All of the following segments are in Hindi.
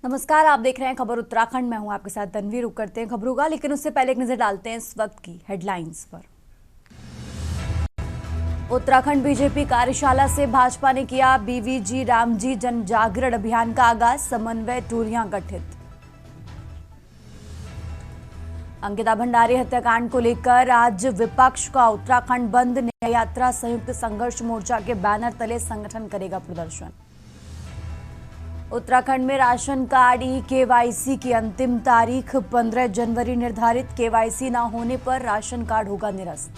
नमस्कार, आप देख रहे हैं खबर उत्तराखंड। मैं हूं आपके साथ तनवीर। रुक करते हैं खबरों का, लेकिन उससे पहले एक नजर डालते हैं इस वक्त की हेडलाइंस पर। उत्तराखंड बीजेपी कार्यशाला से भाजपा ने किया बीवीजी रामजी जन जागरण अभियान का आगाज, समन्वय टोलियां गठित। अंकिता भंडारी हत्याकांड को लेकर आज विपक्ष का उत्तराखंड बंद, न्याय यात्रा संयुक्त संघर्ष मोर्चा के बैनर तले संगठन करेगा प्रदर्शन। उत्तराखंड में राशन कार्ड केवाईसी की अंतिम तारीख 15 जनवरी निर्धारित। केवाईसी न होने पर राशन कार्ड होगा निरस्त।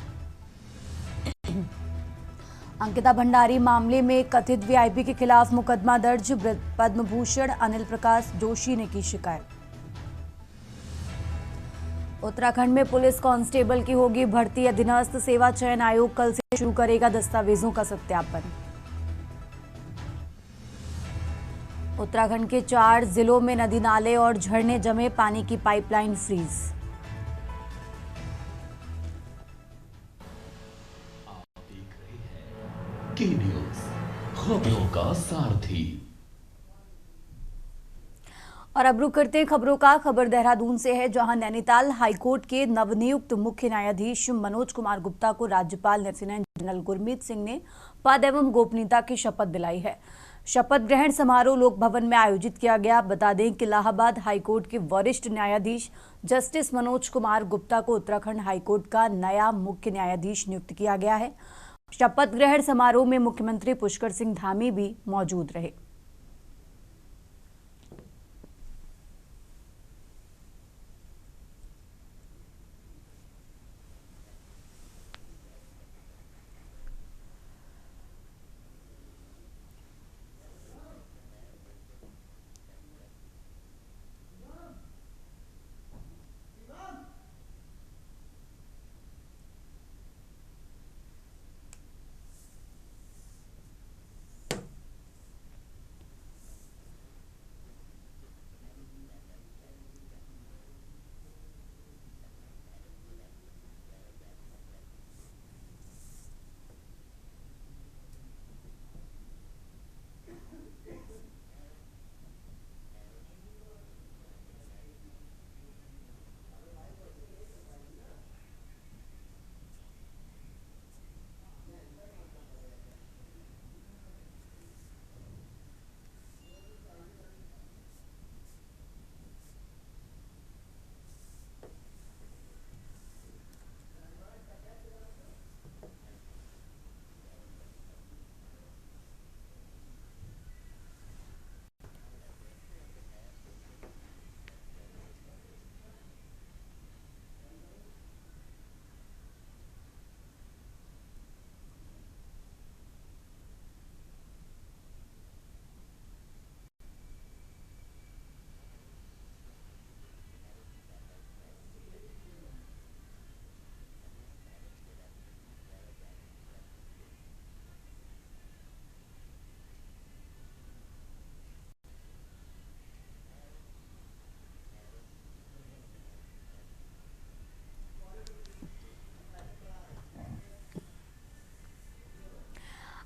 अंकिता भंडारी मामले में कथित वीआईपी के खिलाफ मुकदमा दर्ज, पद्म भूषण अनिल प्रकाश जोशी ने की शिकायत। उत्तराखंड में पुलिस कांस्टेबल की होगी भर्ती, अधीनस्थ सेवा चयन आयोग कल से शुरू करेगा दस्तावेजों का सत्यापन। उत्तराखंड के 4 जिलों में नदी नाले और झरने जमे, पानी की पाइपलाइन फ्रीज। आप देख रहे हैं के न्यूज़, खबरों का सारथी। और अब रुक करते हैं खबरों का। खबर देहरादून से है, जहां नैनीताल हाईकोर्ट के नवनियुक्त मुख्य न्यायाधीश मनोज कुमार गुप्ता को राज्यपाल लेफ्टिनेंट जनरल गुरमीत सिंह ने पद एवं गोपनीयता की शपथ दिलाई है। शपथ ग्रहण समारोह लोक भवन में आयोजित किया गया। बता दें कि इलाहाबाद हाईकोर्ट के वरिष्ठ न्यायाधीश जस्टिस मनोज कुमार गुप्ता को उत्तराखंड हाईकोर्ट का नया मुख्य न्यायाधीश नियुक्त किया गया है। शपथ ग्रहण समारोह में मुख्यमंत्री पुष्कर सिंह धामी भी मौजूद रहे।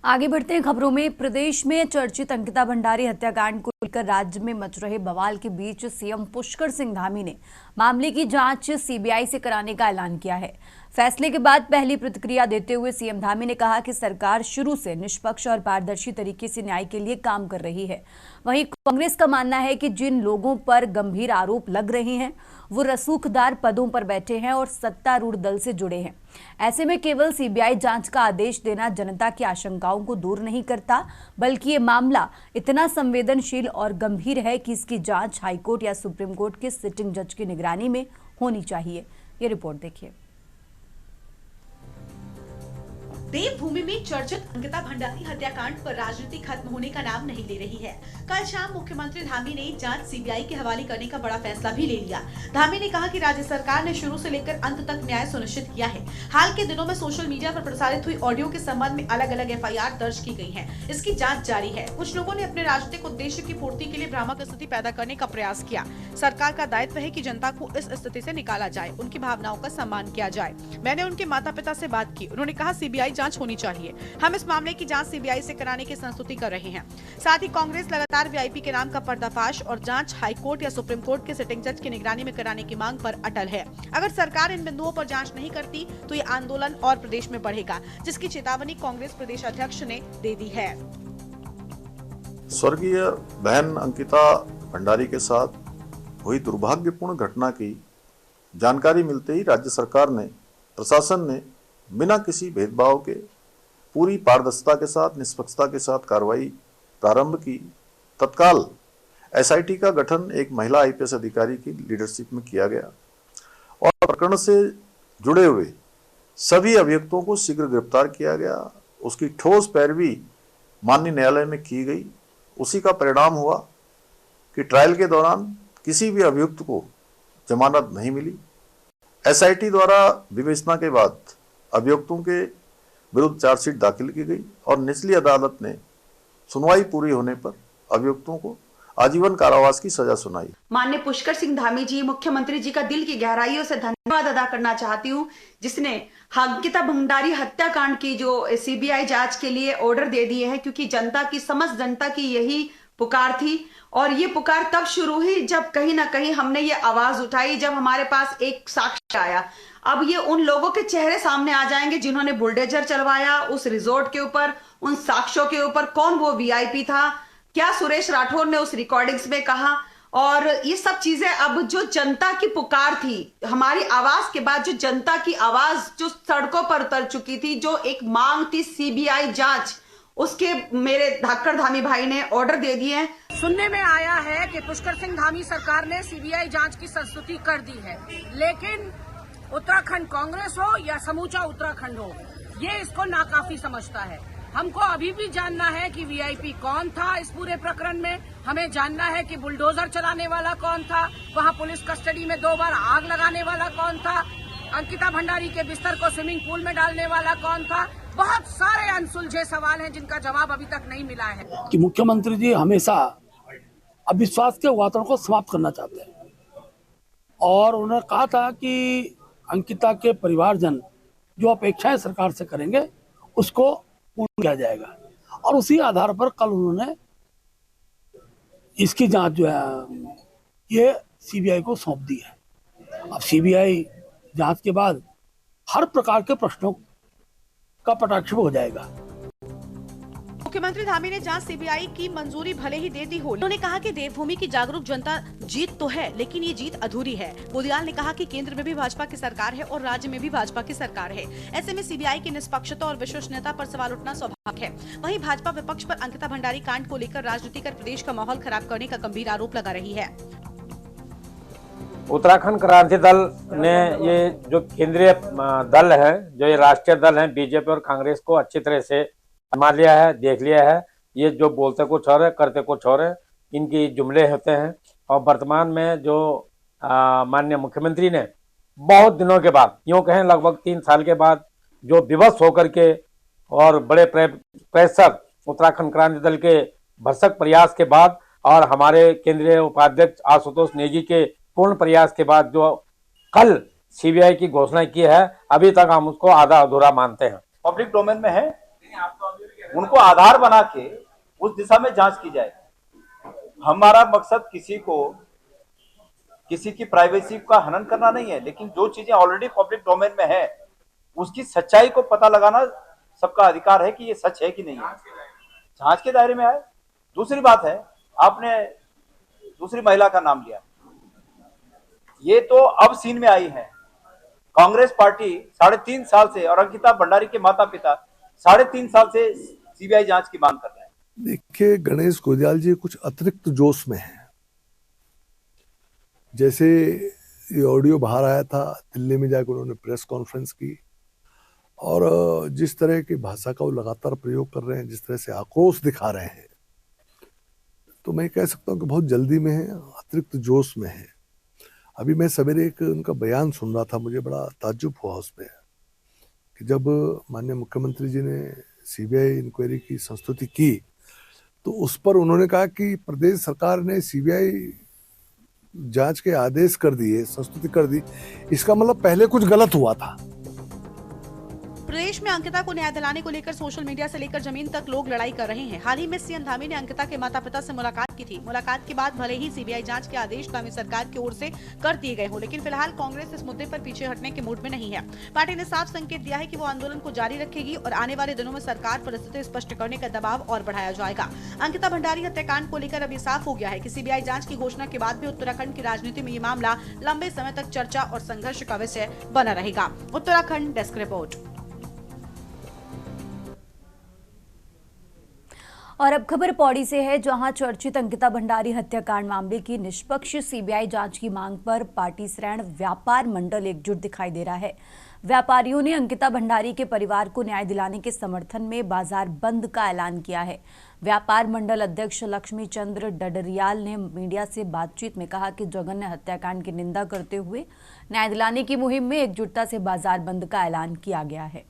आगे बढ़ते हैं खबरों में। प्रदेश में चर्चित अंकिता भंडारी हत्याकांड को लेकर राज्य में मच रहे बवाल के बीच सीएम पुष्कर सिंह धामी ने मामले की जांच सीबीआई से कराने का ऐलान किया है। फैसले के बाद पहली प्रतिक्रिया देते हुए सीएम धामी ने कहा कि सरकार शुरू से निष्पक्ष और पारदर्शी तरीके से न्याय के लिए काम कर रही है। वहीं कांग्रेस का मानना है कि जिन लोगों पर गंभीर आरोप लग रहे हैं वो रसूखदार पदों पर बैठे हैं और सत्तारूढ़ दल से जुड़े हैं। ऐसे में केवल सीबीआई जांच का आदेश देना जनता की आशंकाओं को दूर नहीं करता, बल्कि ये मामला इतना संवेदनशील और गंभीर है कि इसकी जांच हाईकोर्ट या सुप्रीम कोर्ट के सिटिंग जज की निगरानी में होनी चाहिए। ये रिपोर्ट देखिए। देवभूमि में चर्चित अंकिता भंडारी हत्याकांड पर राजनीति खत्म होने का नाम नहीं ले रही है। कल शाम मुख्यमंत्री धामी ने जांच सीबीआई के हवाले करने का बड़ा फैसला भी ले लिया। धामी ने कहा कि राज्य सरकार ने शुरू से लेकर अंत तक न्याय सुनिश्चित किया है। हाल के दिनों में सोशल मीडिया पर प्रसारित हुई ऑडियो के संबंध में अलग अलग एफआईआर दर्ज की गई है। इसकी जाँच जारी है। कुछ लोगों ने अपने राजनीतिक उद्देश्य की पूर्ति के लिए भ्रामक स्थिति पैदा करने का प्रयास किया। सरकार का दायित्व है कि जनता को इस स्थिति से निकाला जाए, उनकी भावनाओं का सम्मान किया जाए। मैंने उनके माता पिता से बात की। उन्होंने कहा सीबीआई जांच होनी चाहिए। हम इस मामले की जांच सीबीआई से कराने की संस्तुति कर रहे हैं। साथ ही कांग्रेस लगातार वीआईपी के नाम का पर्दाफाश और जांच हाईकोर्ट या सुप्रीम कोर्ट के सिटिंग जज की निगरानी में कराने की मांग पर अटल है। अगर सरकार इन बिंदुओं पर जांच नहीं करती तो ये आंदोलन और प्रदेश में बढ़ेगा, जिसकी चेतावनी कांग्रेस प्रदेश अध्यक्ष ने दे दी है। स्वर्गीय बहन अंकिता भंडारी के साथ हुई दुर्भाग्यपूर्ण घटना की जानकारी मिलते ही राज्य सरकार ने, प्रशासन ने बिना किसी भेदभाव के पूरी पारदर्शिता के साथ, निष्पक्षता के साथ कार्रवाई प्रारंभ की। तत्काल एसआईटी का गठन एक महिला आईपीएस अधिकारी की लीडरशिप में किया गया और प्रकरण से जुड़े हुए सभी अभियुक्तों को शीघ्र गिरफ्तार किया गया। उसकी ठोस पैरवी माननीय न्यायालय में की गई। उसी का परिणाम हुआ कि ट्रायल के दौरान किसी भी अभियुक्त को जमानत नहीं मिली। एसआईटी द्वारा विवेचना के बाद अभियुक्तों के विरुद्ध चार्जशीट दाखिल की गई और निचली अदालत ने सुनवाई पूरी होने पर अभियुक्तों को आजीवन कारावास की सजा सुनाई। माननीय पुष्कर सिंह धामी जी, मुख्यमंत्री जी का दिल की गहराइयों से धन्यवाद अदा करना चाहती हूँ, जिसने अंकिता भंडारी हत्याकांड की जो सीबीआई जांच के लिए ऑर्डर दे दिए हैं, क्योंकि जनता की, समस्त जनता की यही पुकार थी। और ये पुकार तब शुरू हुई जब कहीं ना कहीं हमने ये आवाज उठाई, जब हमारे पास एक साक्ष्य आया। अब ये उन लोगों के चेहरे सामने आ जाएंगे जिन्होंने बुलडोजर चलवाया उस रिजॉर्ट के ऊपर, उन साक्ष्यों के ऊपर, कौन वो वीआईपी था, क्या सुरेश राठौर ने उस रिकॉर्डिंग्स में कहा। और ये सब चीजें अब जो जनता की पुकार थी, हमारी आवाज के बाद जो जनता की आवाज जो सड़कों पर उतर चुकी थी, जो एक मांग थी सीबीआई जांच, उसके मेरे धाकड़ धामी भाई ने ऑर्डर दे दिए हैं। सुनने में आया है कि पुष्कर सिंह धामी सरकार ने सीबीआई जांच की संस्तुति कर दी है, लेकिन उत्तराखंड कांग्रेस हो या समूचा उत्तराखंड हो, ये इसको नाकाफी समझता है। हमको अभी भी जानना है कि वीआईपी कौन था इस पूरे प्रकरण में। हमें जानना है कि बुलडोजर चलाने वाला कौन था, वहां पुलिस कस्टडी में 2 बार आग लगाने वाला कौन था, अंकिता भंडारी के बिस्तर को स्विमिंग पूल में डालने वाला कौन था। बहुत सारे अनसुलझे सवाल हैं जिनका जवाब अभी तक नहीं मिला है। कि मुख्यमंत्री जी हमेशा अविश्वास के वातावरण को समाप्त करना चाहते हैं और उन्होंने कहा था कि अंकिता के परिवारजन जो अपेक्षाएं सरकार से करेंगे उसको पूर्ण किया जाएगा, और उसी आधार पर कल उन्होंने इसकी जांच जो है ये सीबीआई को सौंप दी है। अब सीबीआई जांच के बाद हर प्रकार के प्रश्नों का पटाक्षेप हो जाएगा। मुख्यमंत्री धामी ने जांच सीबीआई की मंजूरी भले ही दे दी हो, उन्होंने कहा कि देवभूमि की जागरूक जनता जीत तो है, लेकिन ये जीत अधूरी है। गोदियाल ने कहा कि केंद्र में भी भाजपा की सरकार है और राज्य में भी भाजपा की सरकार है। ऐसे में सीबीआई की निष्पक्षता और विश्वसनीयता पर सवाल उठना स्वाभाविक है। वहीं भाजपा विपक्ष पर अंकिता भंडारी कांड को लेकर राजनीति कर प्रदेश का माहौल खराब करने का गंभीर आरोप लगा रही है। उत्तराखंड क्रांति दल ने ये जो केंद्रीय दल है, जो ये राष्ट्रीय दल है, बीजेपी और कांग्रेस को अच्छी तरह से मान लिया है, देख लिया है। ये जो बोलते कुछ और है, करते कुछ और है, इनकी जुमले होते हैं। और वर्तमान में जो माननीय मुख्यमंत्री ने बहुत दिनों के बाद, यूँ कहें लगभग 3 साल के बाद, जो विवश होकर के और बड़े प्रेशर उत्तराखंड क्रांति दल के भरसक प्रयास के बाद और हमारे केंद्रीय उपाध्यक्ष आशुतोष नेगी के पूर्ण प्रयास के बाद जो कल सीबीआई की घोषणा की है, अभी तक हम उसको आधा अधूरा मानते हैं। पब्लिक डोमेन में है, उनको आधार बना के उस दिशा में जांच की जाए। हमारा मकसद किसी की प्राइवेसी का हनन करना नहीं है, लेकिन जो चीजें ऑलरेडी पब्लिक डोमेन में है उसकी सच्चाई को पता लगाना सबका अधिकार है कि ये सच है कि नहीं है, जांच के दायरे में आए। दूसरी बात है, आपने दूसरी महिला का नाम लिया, ये तो अब सीन में आई है। कांग्रेस पार्टी 3.5 साल से और अंकिता भंडारी के माता पिता 3.5 साल से सीबीआई जांच की मांग कर रहे हैं। देखिए, गणेश गोदियाल जी कुछ अतिरिक्त जोश में हैं। जैसे ये ऑडियो बाहर आया था, दिल्ली में जाकर उन्होंने प्रेस कॉन्फ्रेंस की और जिस तरह की भाषा का वो लगातार प्रयोग कर रहे हैं, जिस तरह से आक्रोश दिखा रहे हैं, तो मैं कह सकता हूँ कि बहुत जल्दी में है, अतिरिक्त जोश में है। अभी मैं सवेरे एक उनका बयान सुन रहा था, मुझे बड़ा ताज्जुब हुआ उस पर कि जब माननीय मुख्यमंत्री जी ने सीबीआई इंक्वायरी की संस्तुति की तो उस पर उन्होंने कहा कि प्रदेश सरकार ने सीबीआई जांच के आदेश कर दिए, संस्तुति कर दी, इसका मतलब पहले कुछ गलत हुआ था। प्रदेश में अंकिता को न्याय दिलाने को लेकर सोशल मीडिया से लेकर जमीन तक लोग लड़ाई कर रहे हैं। हाल ही में सीएम धामी ने अंकिता के माता पिता से मुलाकात की थी। मुलाकात के बाद भले ही सीबीआई जांच के आदेश धामी सरकार की ओर से कर दिए गए हो, लेकिन फिलहाल कांग्रेस इस मुद्दे पर पीछे हटने के मूड में नहीं है। पार्टी ने साफ संकेत दिया है कि वो आंदोलन को जारी रखेगी और आने वाले दिनों में सरकार पर स्थिति स्पष्ट करने का दबाव और बढ़ाया जाएगा। अंकिता भंडारी हत्याकांड को लेकर अब ये साफ हो गया है कि सीबीआई जांच की घोषणा के बाद भी उत्तराखंड की राजनीति में ये मामला लंबे समय तक चर्चा और संघर्ष का विषय बना रहेगा। Uttarakhand desk report. और अब खबर पौड़ी से है, जहां चर्चित अंकिता भंडारी हत्याकांड मामले की निष्पक्ष सीबीआई जांच की मांग पर पार्टी श्रेण व्यापार मंडल एकजुट दिखाई दे रहा है। व्यापारियों ने अंकिता भंडारी के परिवार को न्याय दिलाने के समर्थन में बाजार बंद का ऐलान किया है। व्यापार मंडल अध्यक्ष लक्ष्मी चंद्र डडरियाल ने मीडिया से बातचीत में कहा कि जघन्य हत्याकांड की निंदा करते हुए न्याय दिलाने की मुहिम में एकजुटता से बाजार बंद का ऐलान किया गया है।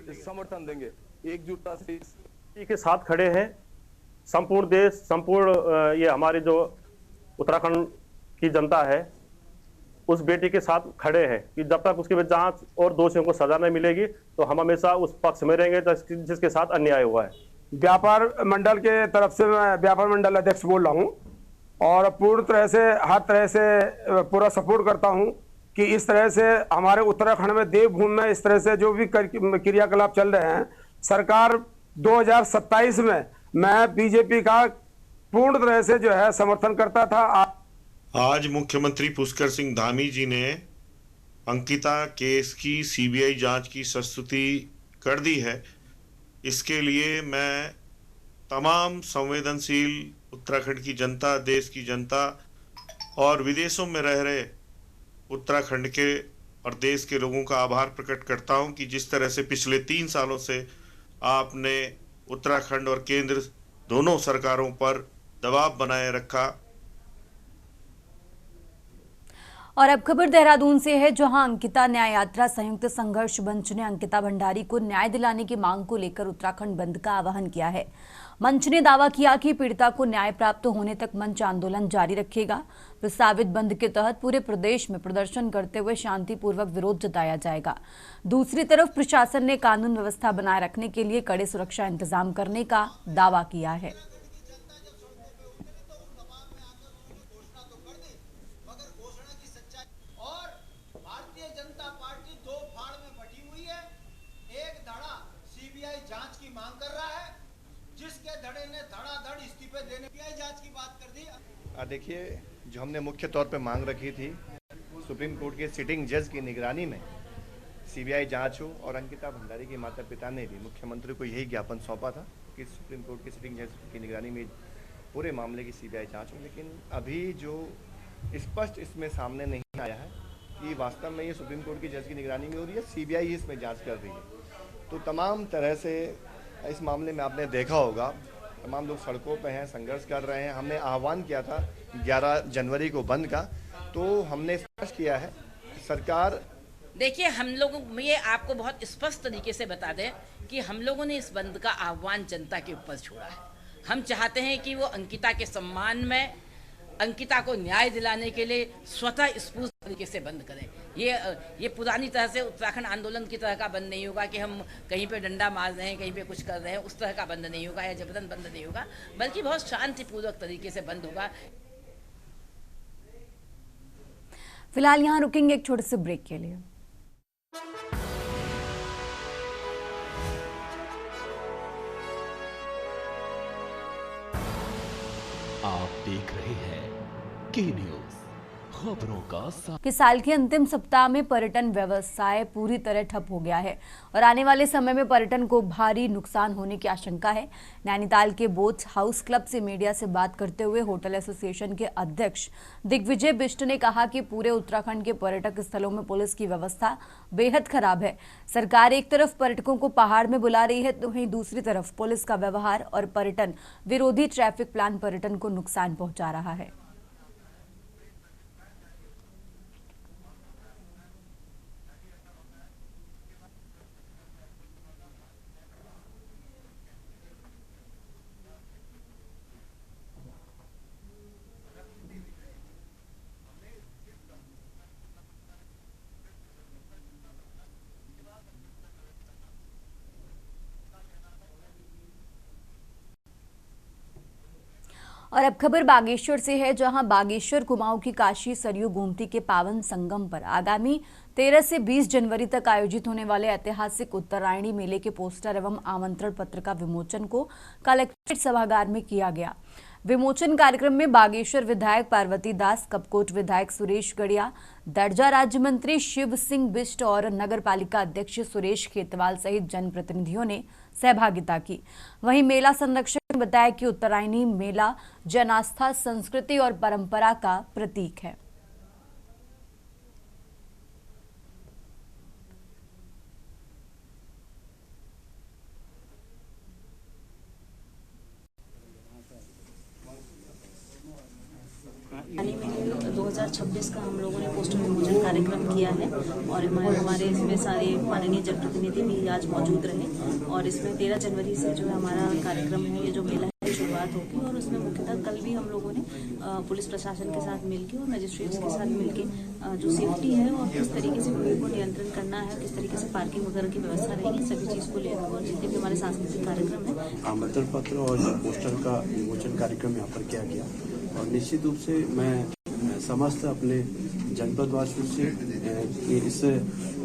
एक समर्थन देंगे, एकजुटता से के साथ खड़े हैं। संपूर्ण देश, संपूर्ण ये हमारे जो उत्तराखंड की जनता है उस बेटी के साथ खड़े हैं कि जब तक उसकी जांच और दोषियों को सजा नहीं मिलेगी तो हम हमेशा उस पक्ष में रहेंगे जिसके साथ अन्याय हुआ है। व्यापार मंडल के तरफ से मैं व्यापार मंडल अध्यक्ष बोल रहा हूँ और पूर्ण तरह से हर तरह से पूरा सपोर्ट करता हूँ कि इस तरह से हमारे उत्तराखंड में देवभूमि में इस तरह से जो भी क्रियाकलाप चल रहे हैं, सरकार 2027 में मैं बीजेपी का पूर्ण तरह से जो है समर्थन करता था। आज मुख्यमंत्री पुष्कर सिंह धामी जी ने अंकिता केस की सीबीआई जांच की संस्तुति कर दी है। इसके लिए मैं तमाम संवेदनशील उत्तराखंड की जनता, देश की जनता और विदेशों में रह रहे उत्तराखंड के और देश के लोगों का आभार प्रकट करता हूं कि जिस तरह से पिछले 3 सालों से आपने उत्तराखंड और केंद्र दोनों सरकारों पर दबाव बनाए रखा। और अब खबर देहरादून से है, जहां अंकिता न्याय यात्रा संयुक्त संघर्ष मंच ने अंकिता भंडारी को न्याय दिलाने की मांग को लेकर उत्तराखंड बंद का आह्वान किया है। मंच ने दावा किया कि पीड़िता को न्याय प्राप्त होने तक मंच आंदोलन जारी रखेगा। प्रस्तावित बंद के तहत पूरे प्रदेश में प्रदर्शन करते हुए शांतिपूर्वक विरोध जताया जाएगा। दूसरी तरफ प्रशासन ने कानून व्यवस्था बनाए रखने के लिए कड़े सुरक्षा इंतजाम करने का दावा किया है। देखिए, जो हमने मुख्य तौर पे मांग रखी थी सुप्रीम कोर्ट के सिटिंग जज की निगरानी में सीबीआई जांच हो और अंकिता भंडारी के माता पिता ने भी मुख्यमंत्री को यही ज्ञापन सौंपा था कि सुप्रीम कोर्ट के सिटिंग जज की निगरानी में पूरे मामले की सीबीआई जांच हो। लेकिन अभी जो स्पष्ट इसमें सामने नहीं आया है कि वास्तव में ये सुप्रीम कोर्ट की जज की निगरानी में हो रही है, सीबीआई इसमें जाँच कर रही है। तो तमाम तरह से इस मामले में आपने देखा होगा तमाम लोग सड़कों पे हैं, संघर्ष कर रहे हैं। हमने आह्वान किया था 11 जनवरी को बंद का, तो हमने स्पष्ट किया है सरकार। देखिए, हम लोगों ये आपको बहुत स्पष्ट तरीके से बता दें कि हम लोगों ने इस बंद का आह्वान जनता के ऊपर छोड़ा है। हम चाहते हैं कि वो अंकिता के सम्मान में, अंकिता को न्याय दिलाने के लिए स्वतः स्फूर्त तरीके से बंद करें। ये पुरानी तरह से उत्तराखंड आंदोलन की तरह का बंद नहीं होगा कि हम कहीं पे डंडा मार रहे हैं, कहीं पे कुछ कर रहे हैं, उस तरह का बंद नहीं होगा या जबरन बंद नहीं होगा, बल्कि बहुत शांतिपूर्वक तरीके से बंद होगा। फिलहाल यहाँ रुकेंगे एक छोटे से ब्रेक के लिए। आप देख रहे हैं के न्यूज़, खबरों का कि साल के अंतिम सप्ताह में पर्यटन व्यवसाय पूरी तरह ठप हो गया है और आने वाले समय में पर्यटन को भारी नुकसान होने की आशंका है। नैनीताल के बोट हाउस क्लब से मीडिया से बात करते हुए होटल एसोसिएशन के अध्यक्ष दिग्विजय बिष्ट ने कहा कि पूरे उत्तराखंड के पर्यटक स्थलों में पुलिस की व्यवस्था बेहद खराब है। सरकार एक तरफ पर्यटकों को पहाड़ में बुला रही है तो वहीं दूसरी तरफ पुलिस का व्यवहार और पर्यटन विरोधी ट्रैफिक प्लान पर्यटन को नुकसान पहुंचा रहा है। और अब खबर बागेश्वर से है, जहां बागेश्वर कुमाऊं की काशी सरयू गोमती के पावन संगम पर आगामी 13 से 20 जनवरी तक आयोजित होने वाले ऐतिहासिक उत्तरायणी मेले के पोस्टर एवं आमंत्रण पत्र का विमोचन को कलेक्ट्रेट सभागार में किया गया। विमोचन कार्यक्रम में बागेश्वर विधायक पार्वती दास, कपकोट विधायक सुरेश गड़िया, दर्जा राज्य मंत्री शिव सिंह बिष्ट और नगर पालिका अध्यक्ष सुरेश खेतवाल सहित जनप्रतिनिधियों ने सहभागिता की। वहीं मेला संरक्षक ने बताया कि उत्तरायणी मेला जन आस्था, संस्कृति और परंपरा का प्रतीक है। आने में 2026 का हम लोगों ने पोस्टर विमोचन कार्यक्रम किया है और हमारे इसमें सारे माननीय जनप्रतिनिधि भी आज मौजूद रहे और इसमें 13 जनवरी से जो है हमारा कार्यक्रम है, ये जो मेला है शुरुआत होगी और उसमें मुख्यतः कल भी हम लोगों ने पुलिस प्रशासन के साथ मिलकर और मजिस्ट्रेट्स के साथ मिलकर जो सेफ्टी है और किस तरीके से भीड़ को नियंत्रण करना है, किस तरीके से पार्किंग वगैरह की व्यवस्था रहेगी, सभी चीज़ को लेकर और जितने भी हमारे सांस्कृतिक कार्यक्रम है आमंत्रण पत्र और पोस्टर का विमोचन कार्यक्रम यहाँ पर किया गया और निश्चित रूप से मैं समस्त अपने जनपद वासियों से इस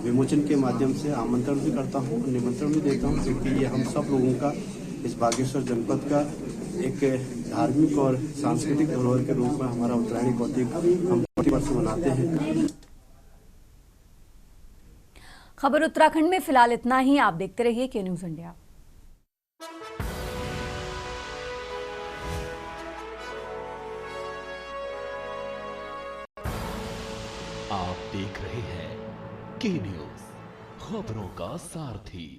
विमोचन के माध्यम से आमंत्रण भी करता हूँ, निमंत्रण भी देता हूँ, क्योंकि ये हम सब लोगों का इस बागेश्वर जनपद का एक धार्मिक और सांस्कृतिक धरोहर के रूप में हमारा उत्तरायणी कौतिक हम प्रतिवर्ष मनाते हैं। खबर उत्तराखंड में फिलहाल इतना ही। आप देखते रहिए के न्यूज़ इंडिया। आप देख रहे हैं के न्यूज़, खबरों का सारथी।